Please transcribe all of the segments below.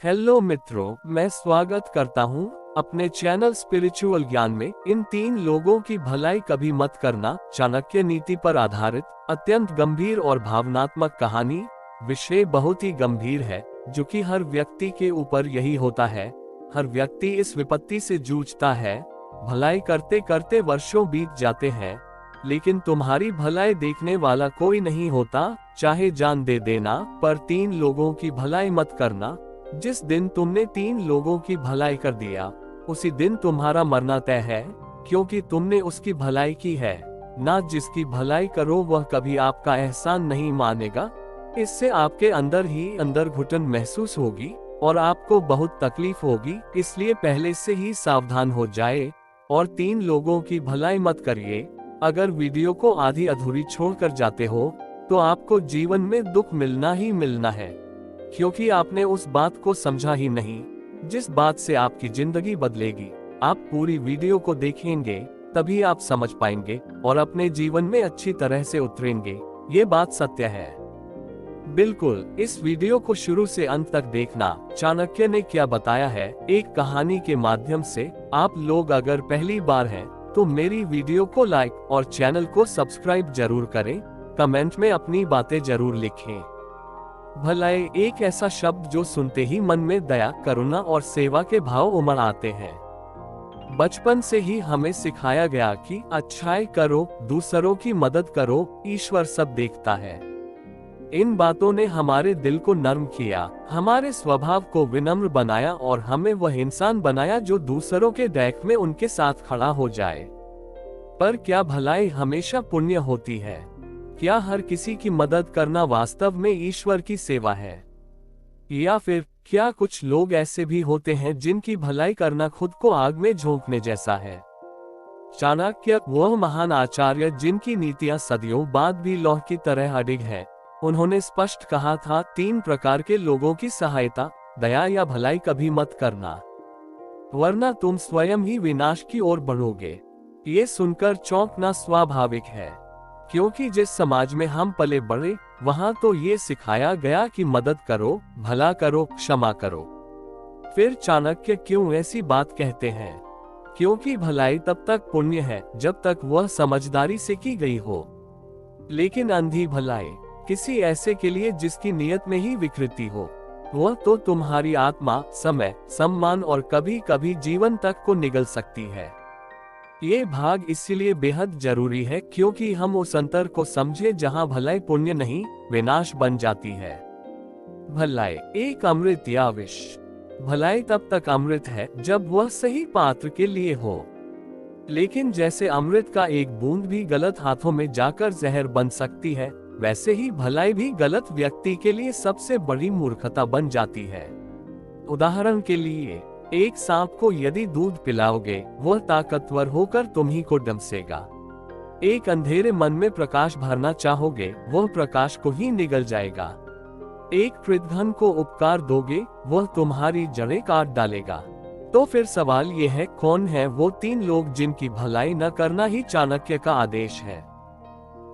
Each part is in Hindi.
हेलो मित्रों, मैं स्वागत करता हूं अपने चैनल स्पिरिचुअल ज्ञान में। इन तीन लोगों की भलाई कभी मत करना चाणक्य नीति पर आधारित अत्यंत गंभीर और भावनात्मक कहानी। विषय बहुत ही गंभीर है, जो कि हर व्यक्ति के ऊपर यही होता है। हर व्यक्ति इस विपत्ति से जूझता है। भलाई करते करते वर्षों बीत जाते हैं, लेकिन तुम्हारी भलाई देखने वाला कोई नहीं होता, चाहे जान दे देना, पर तीन लोगों की भलाई मत करना। जिस दिन तुमने तीन लोगों की भलाई कर दिया, उसी दिन तुम्हारा मरना तय है, क्योंकि तुमने उसकी भलाई की है। ना जिसकी भलाई करो वह कभी आपका एहसान नहीं मानेगा। इससे आपके अंदर ही अंदर घुटन महसूस होगी और आपको बहुत तकलीफ होगी। इसलिए पहले से ही सावधान हो जाए और तीन लोगों की भलाई मत करिए। अगर वीडियो को आधी अधूरी छोड़कर जाते हो तो आपको जीवन में दुख मिलना ही मिलना है, क्योंकि आपने उस बात को समझा ही नहीं जिस बात से आपकी जिंदगी बदलेगी। आप पूरी वीडियो को देखेंगे तभी आप समझ पाएंगे और अपने जीवन में अच्छी तरह से उतरेंगे। ये बात सत्य है। बिल्कुल, इस वीडियो को शुरू से अंत तक देखना। चाणक्य ने क्या बताया है, एक कहानी के माध्यम से। आप लोग अगर पहली बार हैं तो मेरी वीडियो को लाइक और चैनल को सब्सक्राइब जरूर करें। कमेंट में अपनी बातें जरूर लिखें। भलाई एक ऐसा शब्द जो सुनते ही मन में दया, करुणा और सेवा के भाव उमड़ आते हैं। बचपन से ही हमें सिखाया गया कि अच्छाई करो, दूसरों की मदद करो, ईश्वर सब देखता है। इन बातों ने हमारे दिल को नर्म किया, हमारे स्वभाव को विनम्र बनाया और हमें वह इंसान बनाया जो दूसरों के डेक में उनके साथ खड़ा हो जाए। पर क्या भलाई हमेशा पुण्य होती है? क्या हर किसी की मदद करना वास्तव में ईश्वर की सेवा है? या फिर क्या कुछ लोग ऐसे भी होते हैं जिनकी भलाई करना खुद को आग में झोंकने जैसा है? चाणक्य, वह महान आचार्य जिनकी नीतियां सदियों बाद भी लौह की तरह अडिग है, उन्होंने स्पष्ट कहा था, तीन प्रकार के लोगों की सहायता, दया या भलाई कभी मत करना, वरना तुम स्वयं ही विनाश की ओर बढ़ोगे। ये सुनकर चौंकना स्वाभाविक है, क्योंकि जिस समाज में हम पले बढ़े वहां तो ये सिखाया गया कि मदद करो, भला करो, क्षमा करो। फिर चाणक्य क्यों ऐसी बात कहते हैं? क्योंकि भलाई तब तक पुण्य है जब तक वह समझदारी से की गई हो। लेकिन अंधी भलाई, किसी ऐसे के लिए जिसकी नियत में ही विकृति हो, वह तो तुम्हारी आत्मा, समय, सम्मान और कभी कभी जीवन तक को निगल सकती है। ये भाग इसलिए बेहद जरूरी है क्योंकि हम उस अंतर को समझे जहां भलाई पुण्य नहीं, विनाश बन जाती है। भलाई एक अमृत या विष। भलाई तब तक अमृत है जब वह सही पात्र के लिए हो। लेकिन जैसे अमृत का एक बूंद भी गलत हाथों में जाकर जहर बन सकती है, वैसे ही भलाई भी गलत व्यक्ति के लिए सबसे बड़ी मूर्खता बन जाती है। उदाहरण के लिए, एक सांप को यदि दूध पिलाओगे, वह ताकतवर होकर तुम्ही को डंसेगा। एक अंधेरे मन में प्रकाश भरना चाहोगे, वह प्रकाश को ही निगल जाएगा। एक कृतघ्न को उपकार दोगे, वह तुम्हारी जड़ें काट डालेगा। तो फिर सवाल यह है, कौन है वो तीन लोग जिनकी भलाई न करना ही चाणक्य का आदेश है?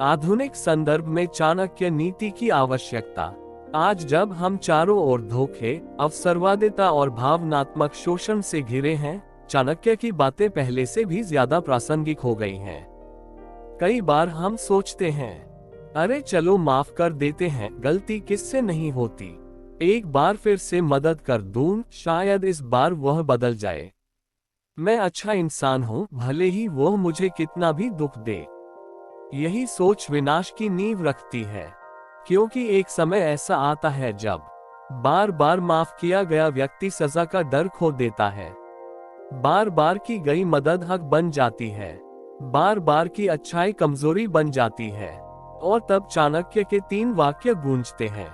आधुनिक संदर्भ में चाणक्य नीति की आवश्यकता। आज जब हम चारों ओर धोखे, अवसरवादिता और भावनात्मक शोषण से घिरे हैं, चाणक्य की बातें पहले से भी ज्यादा प्रासंगिक हो गई हैं। कई बार हम सोचते हैं, अरे चलो माफ कर देते हैं, गलती किससे नहीं होती, एक बार फिर से मदद कर दूं, शायद इस बार वह बदल जाए। मैं अच्छा इंसान हूं, भले ही वह मुझे कितना भी दुख दे। यही सोच विनाश की नींव रखती है, क्योंकि एक समय ऐसा आता है जब बार बार माफ किया गया व्यक्ति सजा का डर खो देता है। बार बार की गई मदद हक बन जाती है, बार बार की अच्छाई कमजोरी बन जाती है। और तब चाणक्य के तीन वाक्य गूंजते हैं।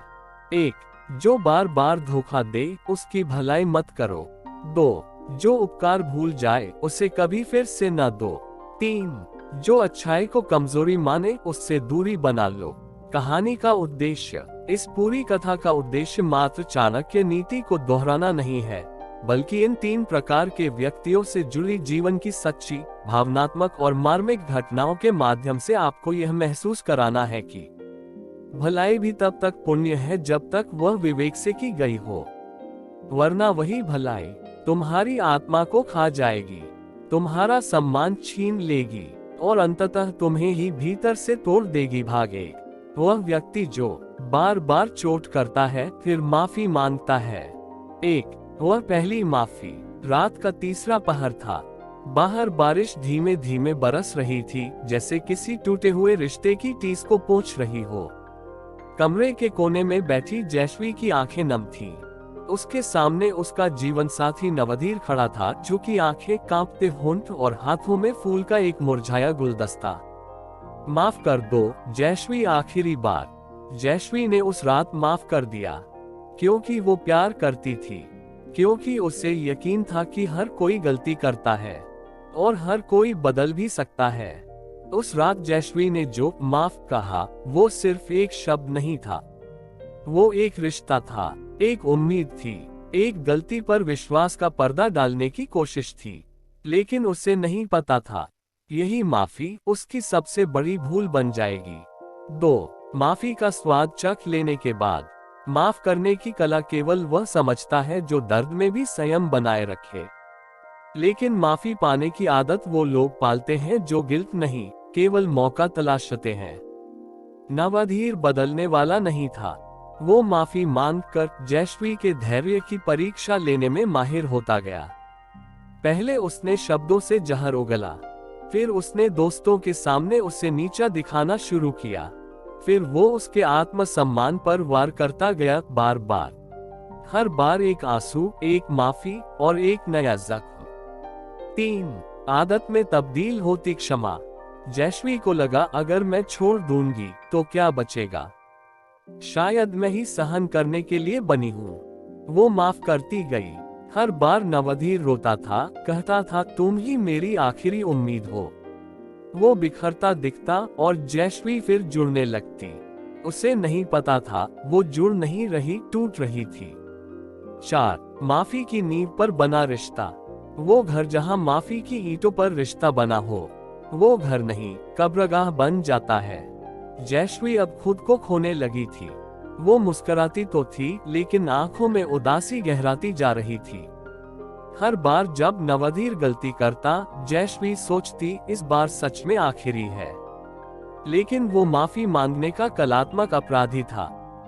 1. जो बार बार धोखा दे, उसकी भलाई मत करो। 2. जो उपकार भूल जाए, उसे कभी फिर से न दो। 3. जो अच्छाई को कमजोरी माने, उससे दूरी बना लो। कहानी का उद्देश्य, इस पूरी कथा का उद्देश्य मात्र चाणक्य नीति को दोहराना नहीं है, बल्कि इन तीन प्रकार के व्यक्तियों से जुड़ी जीवन की सच्ची, भावनात्मक और मार्मिक घटनाओं के माध्यम से आपको यह महसूस कराना है कि भलाई भी तब तक पुण्य है जब तक वह विवेक से की गई हो। वरना वही भलाई तुम्हारी आत्मा को खा जाएगी, तुम्हारा सम्मान छीन लेगी और अंततः तुम्हें ही भीतर से तोड़ देगी। भाग एक, वह व्यक्ति जो बार बार चोट करता है फिर माफी मांगता है। एक, वह पहली माफी। रात का तीसरा पहर था। बाहर बारिश धीमे धीमे बरस रही थी, जैसे किसी टूटे हुए रिश्ते की टीस को पोंछ रही हो। कमरे के कोने में बैठी जयश्री की आंखें नम थीं। उसके सामने उसका जीवन साथी नवधीर खड़ा था, जो की आंखें कांपते होंठ और हाथों में फूल का एक मुरझाया गुलदस्ता। माफ कर दो जयश्री, आखिरी बार। जयश्री ने उस रात माफ कर दिया, क्योंकि वो प्यार करती थी, क्योंकि उसे यकीन था कि हर कोई गलती करता है और हर कोई बदल भी सकता है। उस रात जयश्री ने जो माफ कहा वो सिर्फ एक शब्द नहीं था, वो एक रिश्ता था, एक उम्मीद थी, एक गलती पर विश्वास का पर्दा डालने की कोशिश थी। लेकिन उसे नहीं पता था यही माफी उसकी सबसे बड़ी भूल बन जाएगी। 2, माफी का स्वाद चख लेने के बाद। माफ करने की कला केवल वह समझता है जो दर्द में भी संयम बनाए रखे। लेकिन माफी पाने की आदत वो लोग पालते हैं जो गिल्ट नहीं, केवल मौका तलाशते हैं। नवधीर बदलने वाला नहीं था। वो माफी मांगकर जयश्री के धैर्य की परीक्षा लेने में माहिर होता गया। पहले उसने शब्दों से जहर उगला, फिर उसने दोस्तों के सामने उसे नीचा दिखाना शुरू किया, फिर वो उसके आत्मसम्मान पर वार करता गया, बार बार। हर बार एक आंसू, एक माफी और एक नया जख्म। 3, आदत में तब्दील होती क्षमा। जयश्री को लगा अगर मैं छोड़ दूंगी तो क्या बचेगा, शायद मैं ही सहन करने के लिए बनी हूँ। वो माफ करती गई। हर बार नवधीर रोता था, कहता था तुम ही मेरी आखिरी उम्मीद हो। वो बिखरता दिखता और जयश्री फिर जुड़ने लगती। उसे नहीं पता था वो जुड़ नहीं रही, टूट रही थी। 4, माफी की नींव पर बना रिश्ता। वो घर जहां माफी की ईंटों पर रिश्ता बना हो, वो घर नहीं कब्रगाह बन जाता है। जयश्री अब खुद को खोने लगी थी। वो मुस्कुराती तो थी, लेकिन आंखों में उदासी गहराती जा रही थी। हर बार जब नवधीर गलती करता, जयश्री सोचती इस बार सच में आखिरी है। लेकिन वो माफी मांगने का कलात्मक अपराधी था।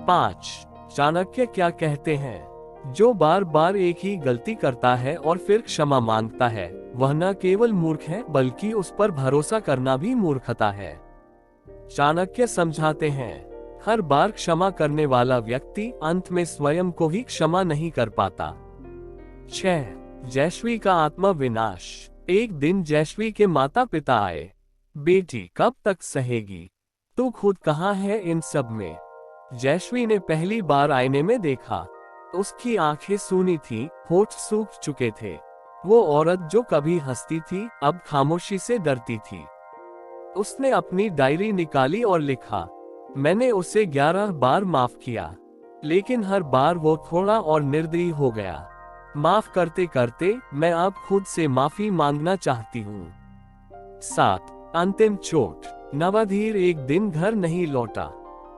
5, चाणक्य क्या कहते हैं, जो बार बार एक ही गलती करता है और फिर क्षमा मांगता है, वह न केवल मूर्ख है बल्कि उस पर भरोसा करना भी मूर्खता है। चाणक्य समझाते हैं, हर बार क्षमा करने वाला व्यक्ति अंत में स्वयं को ही क्षमा नहीं कर पाता। 6, जयश्री का आत्मा विनाश। एक दिन जयश्री के माता पिता आए। बेटी कब तक सहेगी, तू खुद कहाँ है इन सब में। जयश्री ने पहली बार आईने में देखा। उसकी आंखें सूनी थी, होठ सूख चुके थे। वो औरत जो कभी हंसती थी अब खामोशी से डरती थी। उसने अपनी डायरी निकाली और लिखा, मैंने उसे 11 बार माफ किया, लेकिन हर बार वो थोड़ा और निर्दयी हो गया। माफ करते करते मैं अब खुद से माफी मांगना चाहती हूँ। 7, अंतिम चोट। नवधीर एक दिन घर नहीं लौटा।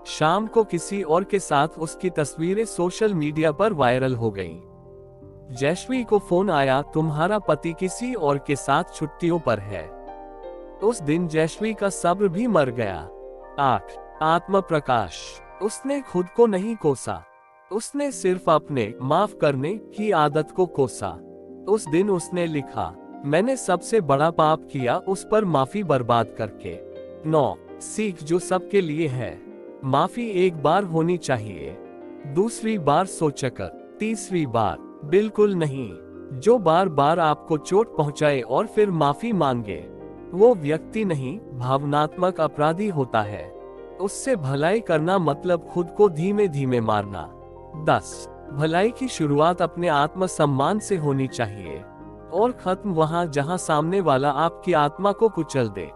शाम को किसी और के साथ उसकी तस्वीरें सोशल मीडिया पर वायरल हो गईं। जयश्री को फोन आया, तुम्हारा पति किसी और के साथ छुट्टियों पर है। उस दिन जयश्री का सब्र भी मर गया। 8, आत्म प्रकाश। उसने खुद को नहीं कोसा, उसने सिर्फ अपने माफ करने की आदत को कोसा। उस दिन उसने लिखा, मैंने सबसे बड़ा पाप किया उस पर माफी बर्बाद करके। 9, सीख जो सबके लिए है। माफी एक बार होनी चाहिए, दूसरी बार सोचकर, तीसरी बार बिल्कुल नहीं। जो बार बार आपको चोट पहुंचाए और फिर माफी मांगे, वो व्यक्ति नहीं भावनात्मक अपराधी होता है। उससे भलाई करना मतलब खुद को धीमे धीमे मारना। 10, भलाई की शुरुआत अपने आत्मसम्मान से होनी चाहिए और खत्म वहां जहां सामने वाला आपकी आत्मा को कुचल दे।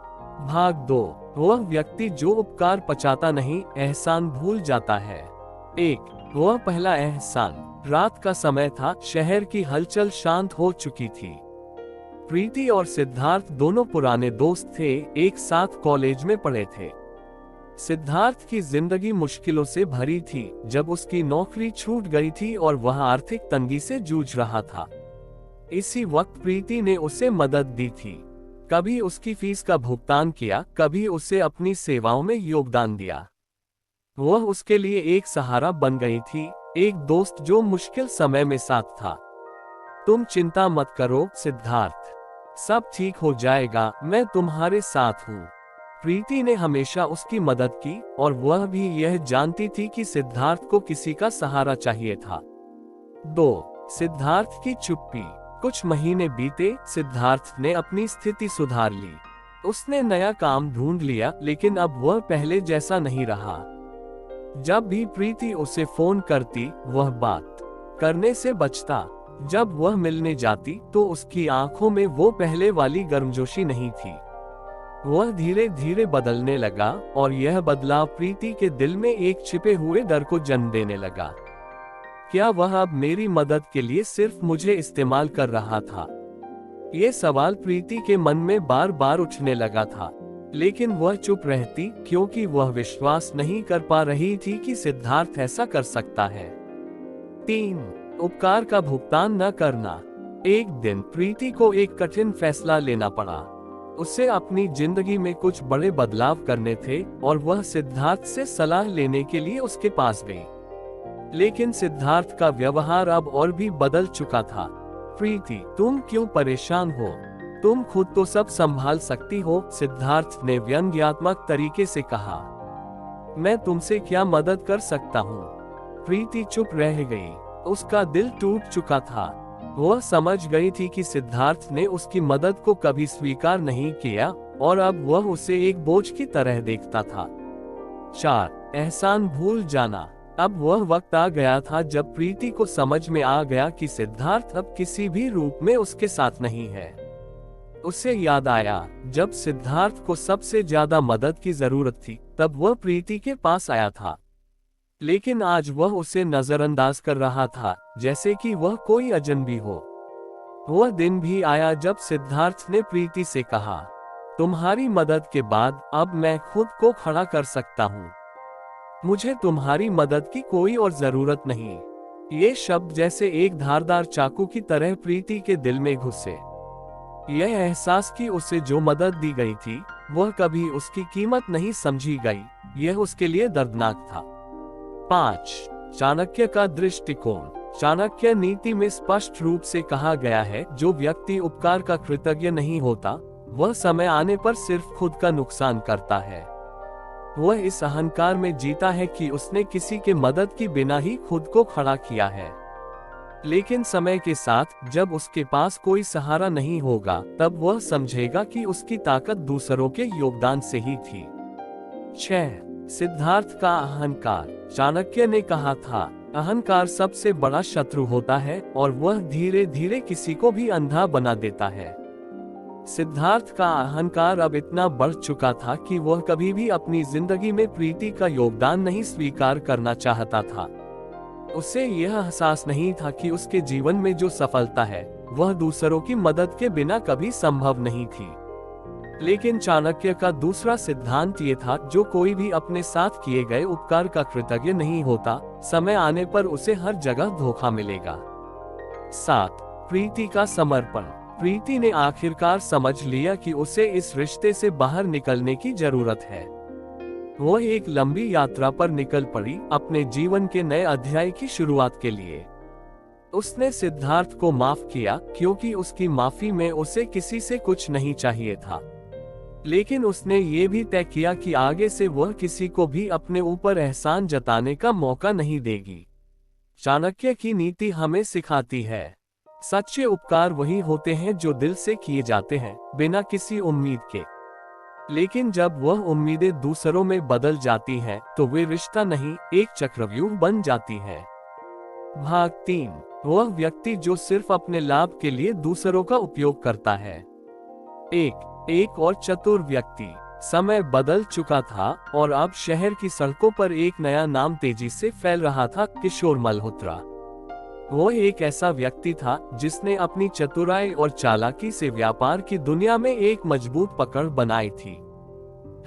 भाग 2, वह व्यक्ति जो उपकार पचाता नहीं, एहसान भूल जाता है। 1, वह पहला एहसान। रात का समय था, शहर की हलचल शांत हो चुकी थी। प्रीति और सिद्धार्थ दोनों पुराने दोस्त थे, एक साथ कॉलेज में पढ़े थे। सिद्धार्थ की जिंदगी मुश्किलों से भरी थी, जब उसकी नौकरी छूट गई थी और वह आर्थिक तंगी से जूझ रहा था। इसी वक्त प्रीति ने उसे मदद दी थी। कभी उसकी फीस का भुगतान किया, कभी उसे अपनी सेवाओं में योगदान दिया। वह उसके लिए एक सहारा बन गई थी, एक दोस्त जो मुश्किल समय में साथ था। तुम चिंता मत करो सिद्धार्थ, सब ठीक हो जाएगा, मैं तुम्हारे साथ हूँ। प्रीति ने हमेशा उसकी मदद की और वह भी यह जानती थी कि सिद्धार्थ को किसी का सहारा चाहिए था। 2. सिद्धार्थ की चुप्पी। कुछ महीने बीते, सिद्धार्थ ने अपनी स्थिति सुधार ली। उसने नया काम ढूंढ लिया, लेकिन अब वह पहले जैसा नहीं रहा। जब भी प्रीति उसे फोन करती, वह बात करने से बचता। जब वह मिलने जाती तो उसकी आंखों में वो पहले वाली गर्मजोशी नहीं थी। वह धीरे धीरे बदलने लगा और यह बदलाव प्रीति के दिल में एक छिपे हुए डर को जन्म देने लगा। क्या वह अब मेरी मदद के लिए सिर्फ मुझे इस्तेमाल कर रहा था? ये सवाल प्रीति के मन में बार बार उठने लगा था, लेकिन वह चुप रहती क्योंकि वह विश्वास नहीं कर पा रही थी कि सिद्धार्थ ऐसा कर सकता है। 3. उपकार का भुगतान न करना। एक दिन प्रीति को एक कठिन फैसला लेना पड़ा। उसे अपनी जिंदगी में कुछ बड़े बदलाव करने थे और वह सिद्धार्थ से सलाह लेने के लिए उसके पास गई। लेकिन सिद्धार्थ का व्यवहार अब और भी बदल चुका था। प्रीति, तुम क्यों परेशान हो? तुम खुद तो सब संभाल सकती हो, सिद्धार्थ ने व्यंग्यात्मक तरीके से कहा। मैं तुमसे क्या मदद कर सकता हूँ? प्रीति चुप रह गई। उसका दिल टूट चुका था। वह समझ गई थी कि सिद्धार्थ ने उसकी मदद को कभी स्वीकार नहीं किया और अब वह उसे एक बोझ की तरह देखता था। 4. एहसान भूल जाना। अब वह वक्त आ गया था जब प्रीति को समझ में आ गया कि सिद्धार्थ अब किसी भी रूप में उसके साथ नहीं है। उसे याद आया, जब सिद्धार्थ को सबसे ज्यादा मदद की जरूरत थी, तब वह प्रीति के पास आया था। लेकिन आज वह उसे नजरअंदाज कर रहा था, जैसे कि वह कोई अजनबी हो। वह दिन भी आया जब सिद्धार्थ ने प्रीति से कहा, तुम्हारी मदद के बाद अब मैं खुद को खड़ा कर सकता हूँ। मुझे तुम्हारी मदद की कोई और जरूरत नहीं। ये शब्द जैसे एक धारदार चाकू की तरह प्रीति के दिल में घुसे। यह एहसास कि उसे जो मदद दी गई थी, वह कभी उसकी कीमत नहीं समझी गई, यह उसके लिए दर्दनाक था। 5. चाणक्य का दृष्टिकोण। चाणक्य नीति में स्पष्ट रूप से कहा गया है, जो व्यक्ति उपकार का कृतज्ञ नहीं होता, वह समय आने पर सिर्फ खुद का नुकसान करता है। वह इस अहंकार में जीता है कि उसने किसी के मदद की बिना ही खुद को खड़ा किया है। लेकिन समय के साथ जब उसके पास कोई सहारा नहीं होगा, तब वह समझेगा कि उसकी ताकत दूसरों के योगदान से ही थी। 6. सिद्धार्थ का अहंकार। चाणक्य ने कहा था, अहंकार सबसे बड़ा शत्रु होता है और वह धीरे धीरे किसी को भी अंधा बना देता है। सिद्धार्थ का अहंकार अब इतना बढ़ चुका था कि वह कभी भी अपनी जिंदगी में प्रीति का योगदान नहीं स्वीकार करना चाहता था। उसे यह एहसास नहीं था कि उसके जीवन में जो सफलता है, वह दूसरों की मदद के बिना कभी संभव नहीं थी। लेकिन चाणक्य का दूसरा सिद्धांत ये था, जो कोई भी अपने साथ किए गए उपकार का कृतज्ञ नहीं होता, समय आने पर उसे हर जगह धोखा मिलेगा। 7. प्रीति का समर्पण। प्रीति ने आखिरकार समझ लिया कि उसे इस रिश्ते से बाहर निकलने की जरूरत है। वह एक लंबी यात्रा पर निकल पड़ी, अपने जीवन के नए अध्याय की शुरुआत के लिए। उसने सिद्धार्थ को माफ किया क्योंकि उसकी माफी में उसे किसी से कुछ नहीं चाहिए था। लेकिन उसने ये भी तय किया कि आगे से वह किसी को भी अपने ऊपर एहसान जताने का मौका नहीं देगी। चाणक्य की नीति हमें सिखाती है, सच्चे उपकार वही होते हैं जो दिल से किए जाते हैं, बिना किसी उम्मीद के। लेकिन जब वह उम्मीदें दूसरों में बदल जाती हैं, तो वे रिश्ता नहीं, एक चक्रव्यूह बन जाती है। भाग 3. वह व्यक्ति जो सिर्फ अपने लाभ के लिए दूसरों का उपयोग करता है। एक और चतुर व्यक्ति। समय बदल चुका था और अब शहर की सड़कों पर एक नया नाम तेजी से फैल रहा था, किशोर मल्होत्रा। वो एक ऐसा व्यक्ति था जिसने अपनी चतुराई और चालाकी से व्यापार की दुनिया में एक मजबूत पकड़ बनाई थी।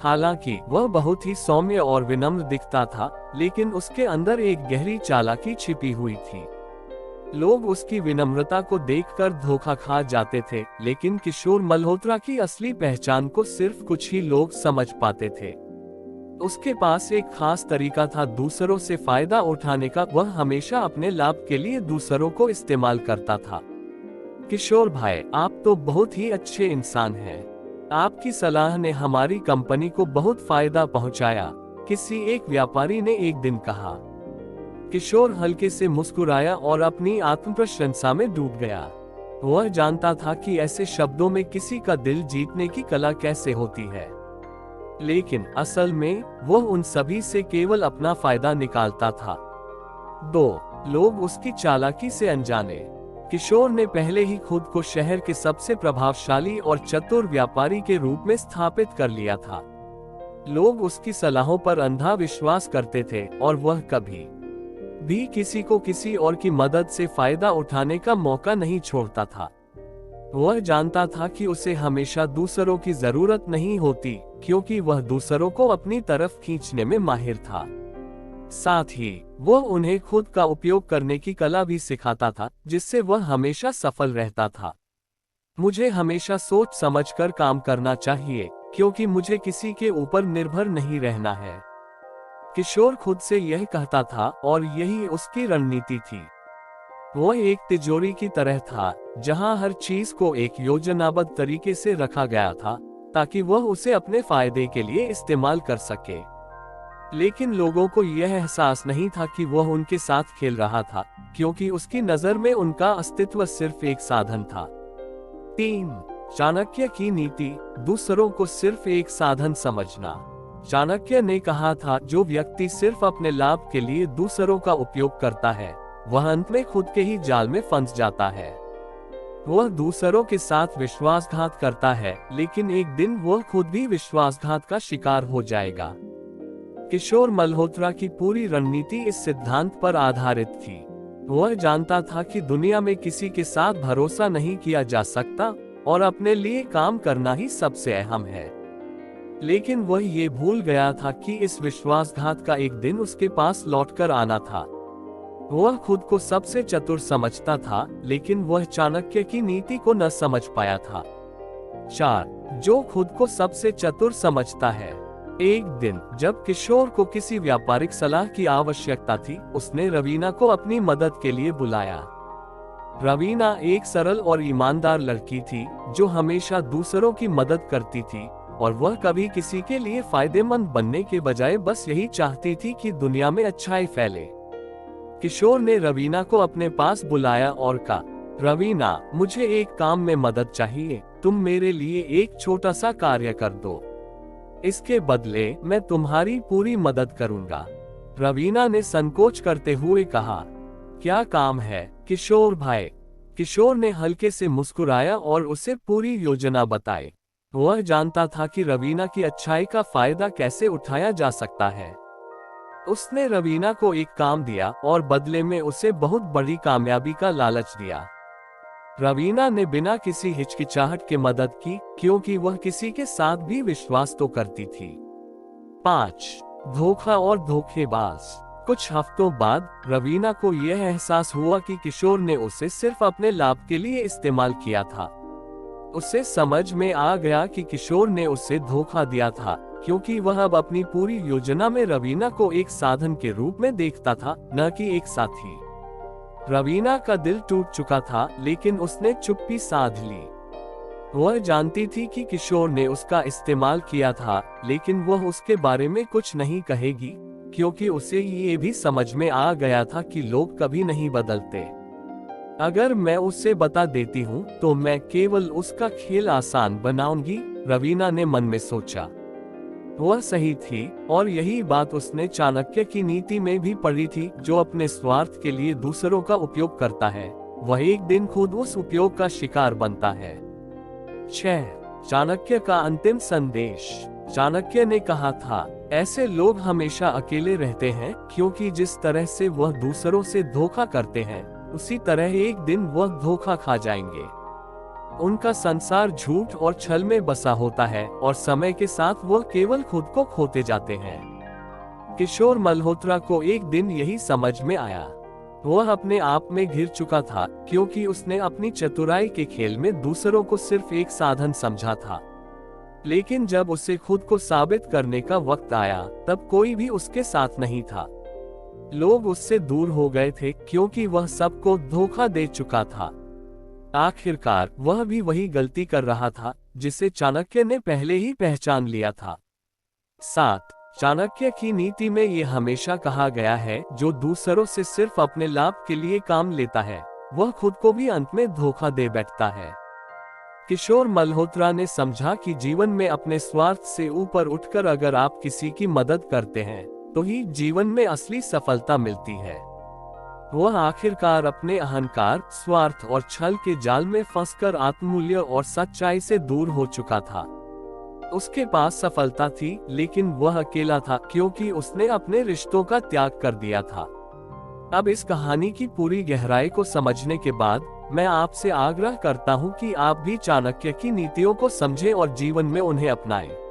हालांकि वह बहुत ही सौम्य और विनम्र दिखता था, लेकिन उसके अंदर एक गहरी चालाकी छिपी हुई थी। लोग उसकी विनम्रता को देखकर धोखा खा जाते थे, लेकिन किशोर मल्होत्रा की असली पहचान को सिर्फ कुछ ही लोग समझ पाते थे। उसके पास एक खास तरीका था दूसरों से फायदा उठाने का। वह हमेशा अपने लाभ के लिए दूसरों को इस्तेमाल करता था। किशोर भाई, आप तो बहुत ही अच्छे इंसान हैं। आपकी सलाह ने हमारी कंपनी को बहुत फायदा पहुंचाया, किसी एक व्यापारी ने एक दिन कहा। किशोर हल्के से मुस्कुराया और अपनी आत्मप्रशंसा में डूब गया। वह जानता था कि ऐसे शब्दों में किसी का दिल जीतने की कला कैसे होती है, लेकिन असल में वह उन सभी से केवल अपना फायदा निकालता था। 2 लोग उसकी चालाकी से अनजाने। किशोर ने पहले ही खुद को शहर के सबसे प्रभावशाली और चतुर व्यापारी के रूप में स्थापित कर लिया था। लोग उसकी सलाहों पर अंधा विश्वास करते थे और वह कभी भी किसी को किसी और की मदद से फायदा उठाने का मौका नहीं छोड़ता था। वह जानता था कि उसे हमेशा दूसरों की जरूरत नहीं होती, क्योंकि वह दूसरों को अपनी तरफ खींचने में माहिर था। साथ ही वह उन्हें खुद का उपयोग करने की कला भी सिखाता था, जिससे वह हमेशा सफल रहता था। मुझे हमेशा सोच समझकर काम करना चाहिए, क्योंकि मुझे किसी के ऊपर निर्भर नहीं रहना है। किशोर खुद से यह कहता था और यही उसकी रणनीति थी। वह एक तिजोरी की तरह था, जहां हर चीज को एक योजनाबद्ध तरीके से रखा गया था, ताकि वह उसे अपने फायदे के लिए इस्तेमाल कर सके। लेकिन लोगों को यह एहसास नहीं था कि वह उनके साथ खेल रहा था, क्योंकि उसकी नजर में उनका अस्तित्व सिर्फ एक साधन था। 3 चाणक्य की नीति, दूसरों को सिर्फ एक साधन समझना। चाणक्य ने कहा था, जो व्यक्ति सिर्फ अपने लाभ के लिए दूसरों का उपयोग करता है, वह अंत में खुद के ही जाल में फंस जाता है। वह दूसरों के साथ विश्वासघात करता है, लेकिन एक दिन वह खुद भी विश्वासघात का शिकार हो जाएगा। किशोर मल्होत्रा की पूरी रणनीति इस सिद्धांत पर आधारित थी। वह जानता था कि दुनिया में किसी के साथ भरोसा नहीं किया जा सकता और अपने लिए काम करना ही सबसे अहम है। लेकिन वह ये भूल गया था कि इस विश्वासघात का एक दिन उसके पास लौटकर आना था। वह खुद को सबसे चतुर समझता था, लेकिन वह चाणक्य की नीति को न समझ पाया था। 4 जो खुद को सबसे चतुर समझता है। एक दिन जब किशोर को किसी व्यापारिक सलाह की आवश्यकता थी, उसने रवीना को अपनी मदद के लिए बुलाया। रवीना एक सरल और ईमानदार लड़की थी, जो हमेशा दूसरों की मदद करती थी, और वह कभी किसी के लिए फायदेमंद बनने के बजाय बस यही चाहती थी कि दुनिया में अच्छाई फैले। किशोर ने रवीना को अपने पास बुलाया और कहा, रवीना, मुझे एक काम में मदद चाहिए। तुम मेरे लिए एक छोटा सा कार्य कर दो। इसके बदले मैं तुम्हारी पूरी मदद करूंगा। रवीना ने संकोच करते हुए कहा, क्या काम है किशोर भाई? किशोर ने हल्के से मुस्कुराया और उसे पूरी योजना बताई। वह जानता था कि रवीना की अच्छाई का फायदा कैसे उठाया जा सकता है। उसने रवीना को एक काम दिया और बदले में उसे बहुत बड़ी कामयाबी का लालच दिया। रवीना ने बिना किसी हिचकिचाहट के मदद की, क्योंकि वह किसी के साथ भी विश्वास तो करती थी। 5 धोखा और धोखेबाज। कुछ हफ्तों बाद रवीना को यह एहसास हुआ कि किशोर ने उसे सिर्फ अपने लाभ के लिए इस्तेमाल किया था। उसे समझ में आ गया कि किशोर ने उसे धोखा दिया था, क्योंकि वह अब अपनी पूरी योजना में रवीना को एक साधन के रूप में देखता था, न कि एक साथी। रवीना का दिल टूट चुका था, लेकिन उसने चुप्पी साध ली। वह जानती थी कि किशोर ने उसका इस्तेमाल किया था, लेकिन वह उसके बारे में कुछ नहीं कहेगी, क्योंकि उसे ये भी समझ में आ गया था कि लोग कभी नहीं बदलते। अगर मैं उससे बता देती हूँ तो मैं केवल उसका खेल आसान बनाऊंगी, रवीना ने मन में सोचा। वह सही थी, और यही बात उसने चाणक्य की नीति में भी पढ़ी थी, जो अपने स्वार्थ के लिए दूसरों का उपयोग करता है, वह एक दिन खुद उस उपयोग का शिकार बनता है। 6 चाणक्य का अंतिम संदेश। चाणक्य ने कहा था, ऐसे लोग हमेशा अकेले रहते हैं, क्योंकि जिस तरह से वह दूसरों से धोखा करते हैं, उसी तरह एक दिन वह धोखा खा जाएंगे। उनका संसार झूठ और छल में बसा होता है और समय के साथ वह केवल खुद को खोते जाते हैं। किशोर मल्होत्रा को एक दिन यही समझ में आया। वह अपने आप में घिर चुका था, क्योंकि उसने अपनी चतुराई के खेल में दूसरों को सिर्फ एक साधन समझा था। लेकिन जब उसे खुद को साबित करने का वक्त आया, तब कोई भी उसके साथ नहीं था। लोग उससे दूर हो गए थे, क्योंकि वह सबको धोखा दे चुका था। आखिरकार वह भी वही गलती कर रहा था जिसे चाणक्य ने पहले ही पहचान लिया था। 7. चाणक्य की नीति में ये हमेशा कहा गया है, जो दूसरों से सिर्फ अपने लाभ के लिए काम लेता है, वह खुद को भी अंत में धोखा दे बैठता है। किशोर मल्होत्रा ने समझा कि जीवन में अपने स्वार्थ से ऊपर उठकर अगर आप किसी की मदद करते हैं, तो ही जीवन में असली सफलता मिलती है। वह आखिरकार अपने अहंकार, स्वार्थ और छल के जाल में फंसकर आत्ममूल्य और सच्चाई से दूर हो चुका था। उसके पास सफलता थी, लेकिन वह अकेला था, क्योंकि उसने अपने रिश्तों का त्याग कर दिया था। अब इस कहानी की पूरी गहराई को समझने के बाद मैं आपसे आग्रह करता हूं कि आप भी चाणक्य की नीतियों को समझें और जीवन में उन्हें अपनाएं।